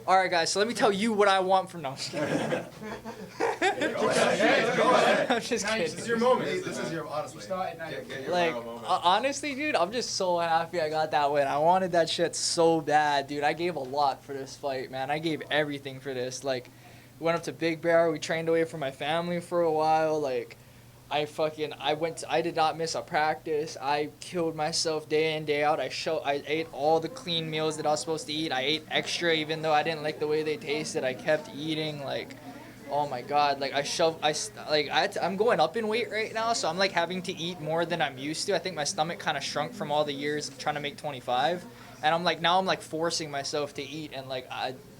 All right, guys. So let me tell you what I want from now. Go ahead. I'm just kidding. This is your moment. This is your honestly. Like, honestly, dude, I'm just so happy I got that win. I wanted that shit so bad, dude. I gave a lot for this fight, man. I gave everything for this. Like, we went up to Big Bear. We trained away from my family for a while. Like, I did not miss a practice. I killed myself day in, day out. I ate all the clean meals that I was supposed to eat. I ate extra even though I didn't like the way they tasted. I kept eating, like, oh my God. Like, I'm going up in weight right now, so I'm like having to eat more than I'm used to. I think my stomach kind of shrunk from all the years of trying to make 25. And I'm like forcing myself to eat, and like,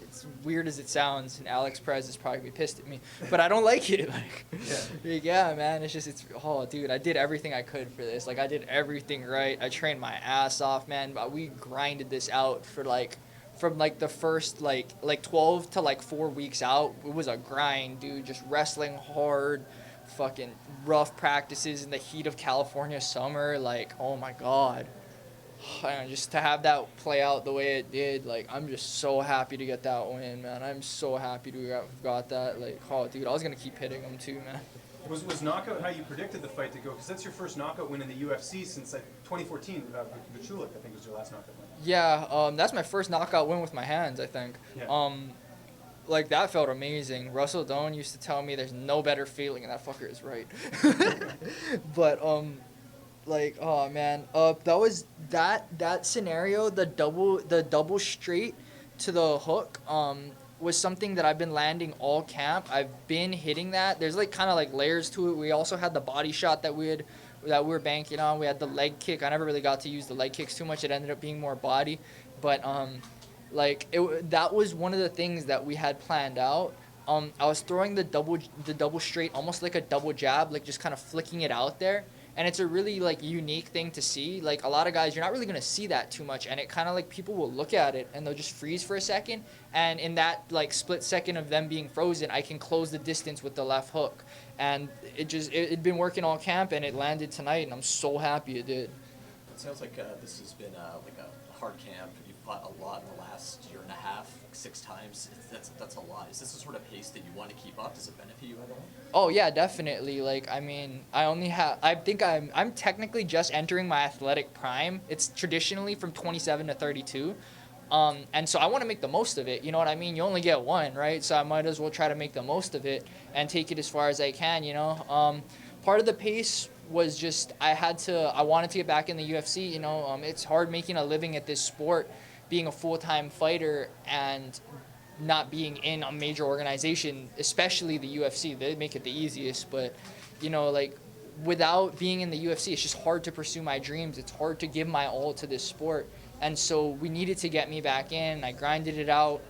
it's weird as it sounds, and Alex Perez is probably pissed at me, but I don't like it. Like, yeah, man, oh, dude, I did everything I could for this. Like, I did everything right. I trained my ass off, man. But we grinded this out for from the first 12 to 4 weeks out. It was a grind, dude. Just wrestling hard, fucking rough practices in the heat of California summer. Like, oh my God. Just to have that play out the way it did, like, I'm just so happy to get that win, man. I'm so happy to have got that. Like, oh, dude, I was going to keep hitting him too, man. Was knockout how you predicted the fight to go? Because that's your first knockout win in the UFC since 2014. Vachulik, I think, was your last knockout win. Yeah, that's my first knockout win with my hands, I think. Yeah. Like, that felt amazing. Russell Doan used to tell me there's no better feeling, and that fucker is right. But, like, oh man, that was that scenario, the double straight to the hook, was something that I've been landing all camp. I've been hitting that. There's like kind of like layers to it. We also had the body shot that we were banking on. We had the leg kick. I never really got to use the leg kicks too much. It ended up being more body, but that was one of the things that we had planned out. I was throwing the double straight, almost like a double jab, like just kind of flicking it out there. And it's a really, like, unique thing to see. Like, a lot of guys, you're not really going to see that too much. And it kind of, like, people will look at it, and they'll just freeze for a second. And in that, like, split second of them being frozen, I can close the distance with the left hook. And it'd been working all camp, and it landed tonight, and I'm so happy it did. It sounds like this has been, like, a hard camp. You've fought a lot in the last year and a half, 6 times. That's a lot. Is this the sort of pace that you want to keep up? Does it benefit you at all? Oh yeah, definitely. Like, I mean, I think I'm technically just entering my athletic prime. It's traditionally from 27 to 32. And so I want to make the most of it. You know what I mean? You only get one, right? So I might as well try to make the most of it and take it as far as I can, you know? Part of the pace was just, I wanted to get back in the UFC, you know? It's hard making a living at this sport, being a full-time fighter and not being in a major organization, especially the UFC. They make it the easiest, but, you know, like, without being in the UFC, it's just hard to pursue my dreams. It's hard to give my all to this sport. And so we needed to get me back in. I grinded it out,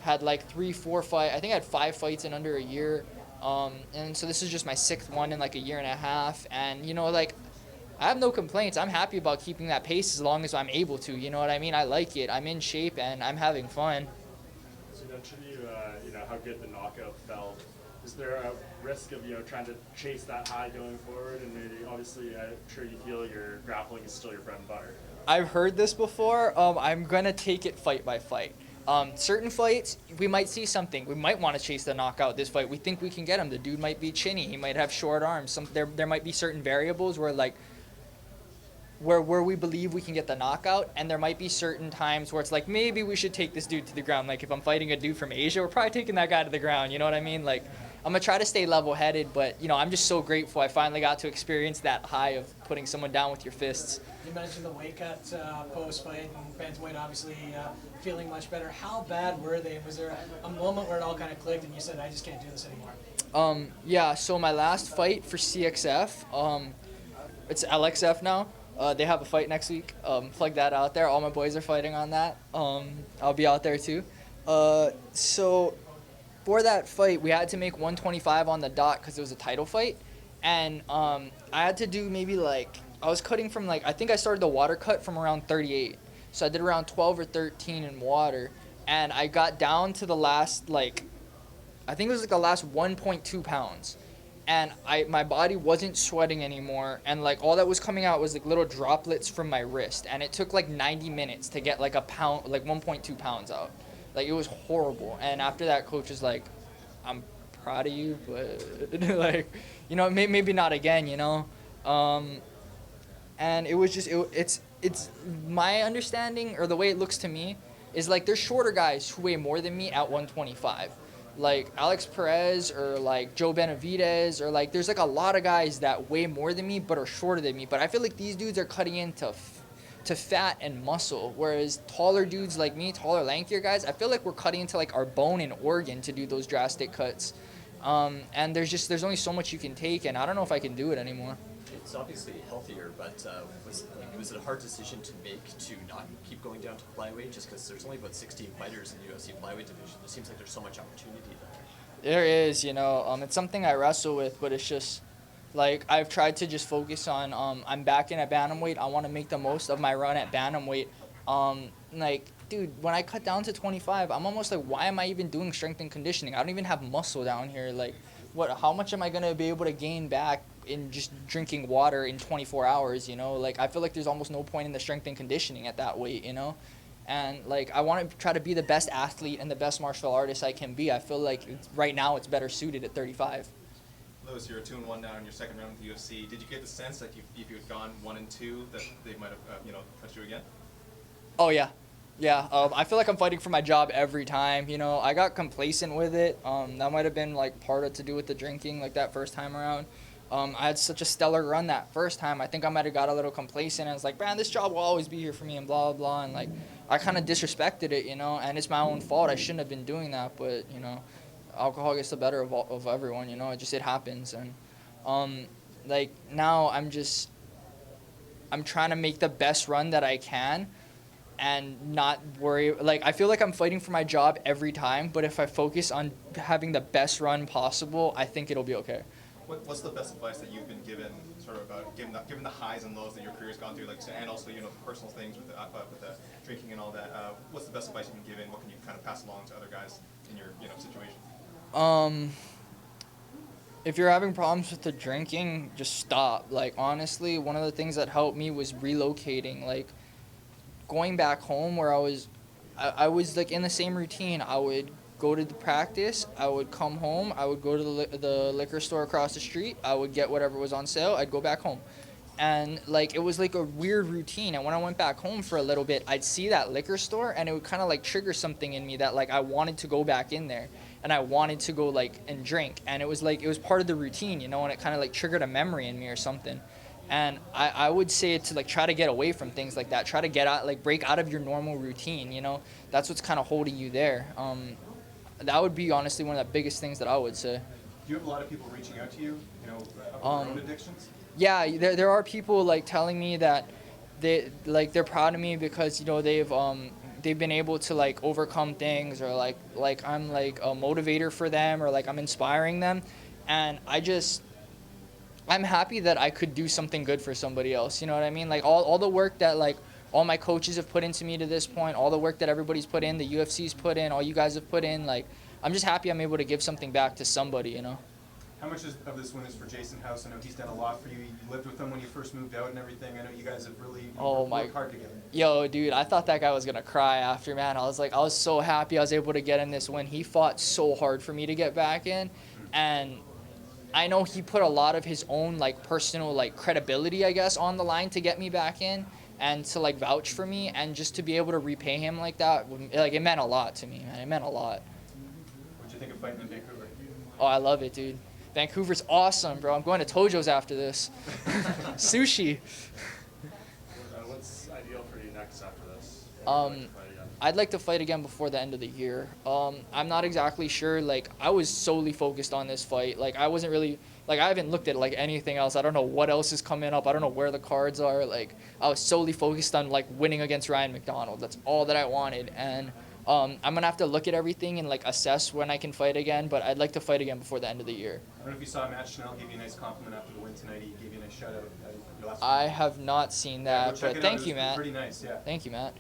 had like 3-4 fights. I think I had 5 fights in under a year. And so this is just my 6th one in like a year and a half. And, you know, like, I have no complaints. I'm happy about keeping that pace as long as I'm able to. You know what I mean? I like it. I'm in shape and I'm having fun. So you mentioned how good the knockout felt. Is there a risk of trying to chase that high going forward? And maybe obviously I'm sure you feel your grappling is still your bread and butter. I've heard this before. I'm gonna take it fight by fight. Certain fights, we might see something. We might want to chase the knockout this fight. We think we can get him. The dude might be chinny. He might have short arms. There might be certain variables where we believe we can get the knockout, and there might be certain times where it's like, maybe we should take this dude to the ground. Like, if I'm fighting a dude from Asia, we're probably taking that guy to the ground, you know what I mean? Like, I'm going to try to stay level-headed, but, you know, I'm just so grateful I finally got to experience that high of putting someone down with your fists. You mentioned the weight cut post-fight, and bantamweight obviously feeling much better. How bad were they? Was there a moment where it all kind of clicked and you said, I just can't do this anymore? Yeah, so my last fight for CXF, it's LXF now. They have a fight next week. Plug that out there. All my boys are fighting on that. I'll be out there too. So for that fight, we had to make 125 on the dot because it was a title fight. And I had to do maybe I was cutting from I think I started the water cut from around 38. So I did around 12 or 13 in water. And I got down to the last, I think it was the last 1.2 pounds. And my body wasn't sweating anymore, and all that was coming out was little droplets from my wrist, and it took 90 minutes to get a pound, 1.2 pounds out. Like, it was horrible. And after that, coach was like, I'm proud of you, but, like, you know, maybe not again, you know? And it was just, it's my understanding, or the way it looks to me, is like there's shorter guys who weigh more than me at 125. Like Alex Perez or like Joe Benavidez, or like there's like a lot of guys that weigh more than me but are shorter than me. But I feel like these dudes are cutting into to fat and muscle, whereas taller dudes like me, taller, lankier guys, I feel like we're cutting into like our bone and organ to do those drastic cuts. And there's only so much you can take, and I don't know if I can do it anymore. It's obviously healthier, but was it a hard decision to make to not keep going down to flyweight, just because there's only about 16 fighters in the UFC flyweight division? It seems like there's so much opportunity there. There is, you know, it's something I wrestle with, but it's just, like, I've tried to just focus on, I'm back in at bantamweight. I want to make the most of my run at bantamweight. Like, dude, when I cut down to 25, I'm almost like, why am I even doing strength and conditioning? I don't even have muscle down here. Like, how much am I going to be able to gain back in just drinking water in 24 hours, you know? Like, I feel like there's almost no point in the strength and conditioning at that weight, you know? And, like, I want to try to be the best athlete and the best martial artist I can be. I feel like right now it's better suited at 35. Lewis, you're 2-1 now in your second round with the UFC. Did you get the sense that if you had gone 1-2, that they might have, touched you again? Oh, yeah. Yeah, I feel like I'm fighting for my job every time. You know, I got complacent with it. That might have been, like, part of to do with the drinking, like, that first time around. I had such a stellar run that first time. I think I might have got a little complacent. I was like, man, this job will always be here for me and blah, blah, blah. And, like, I kind of disrespected it, you know, and it's my own fault. I shouldn't have been doing that, but, you know, alcohol gets the better of everyone, you know. It happens. And, like, now I'm trying to make the best run that I can and not worry. Like, I feel like I'm fighting for my job every time, but if I focus on having the best run possible, I think it'll be okay. What's the best advice that you've been given, sort of about given the highs and lows that your career's gone through, like, and also personal things with the drinking and all that? What's the best advice you've been given? What can you kind of pass along to other guys in your situation? If you're having problems with the drinking, just stop. Like, honestly, one of the things that helped me was relocating. Like, going back home where I was like in the same routine. I would go to the practice, I would come home, I would go to the liquor store across the street, I would get whatever was on sale, I'd go back home. And, like, it was like a weird routine. And when I went back home for a little bit, I'd see that liquor store, and it would kind of, like, trigger something in me that, like, I wanted to go back in there. And I wanted to go, like, and drink. And it was, like, it was part of the routine, you know, and it kind of, like, triggered a memory in me or something. And I would say to, like, try to get away from things like that. Try to get out, like, break out of your normal routine, you know. That's what's kind of holding you there. That would be, honestly, one of the biggest things that I would say. Do you have a lot of people reaching out to you, about their own addictions? Yeah, there are people, like, telling me that they're proud of me because, you know, they've been able to, like, overcome things, or like I'm like a motivator for them, or like I'm inspiring them. And I'm happy that I could do something good for somebody else, you know what I mean? Like, all the work that, like, all my coaches have put into me to this point, all the work that everybody's put in, the UFC's put in, all you guys have put in, like, I'm just happy I'm able to give something back to somebody, you know? How much of this win is for Jason House? I know he's done a lot for you. You lived with him when you first moved out and everything. I know you guys have really worked hard together. Yo, dude, I thought that guy was going to cry after, man. I was so happy I was able to get in this win. He fought so hard for me to get back in. And I know he put a lot of his own, like, personal, like, credibility, I guess, on the line to get me back in and to, like, vouch for me. And just to be able to repay him like that, like, it meant a lot to me, man. It meant a lot. What'd you think of fighting in Vancouver? Oh, I love it, dude. Vancouver's awesome, bro. I'm going to Tojo's after this. Sushi. What's ideal for you next after this? I'd like to fight again before the end of the year. I'm not exactly sure. Like, I was solely focused on this fight. Like, I wasn't really, like, I haven't looked at, like, anything else. I don't know what else is coming up. I don't know where the cards are. Like, I was solely focused on, like, winning against Ryan McDonald. That's all that I wanted. And I'm going to have to look at everything and, like, assess when I can fight again. But I'd like to fight again before the end of the year. I don't know if you saw Matt Schnell give you a nice compliment after the win tonight. He gave you a nice shout out. I have not seen that, but thank you, Matt. Pretty nice, yeah. Thank you, Matt.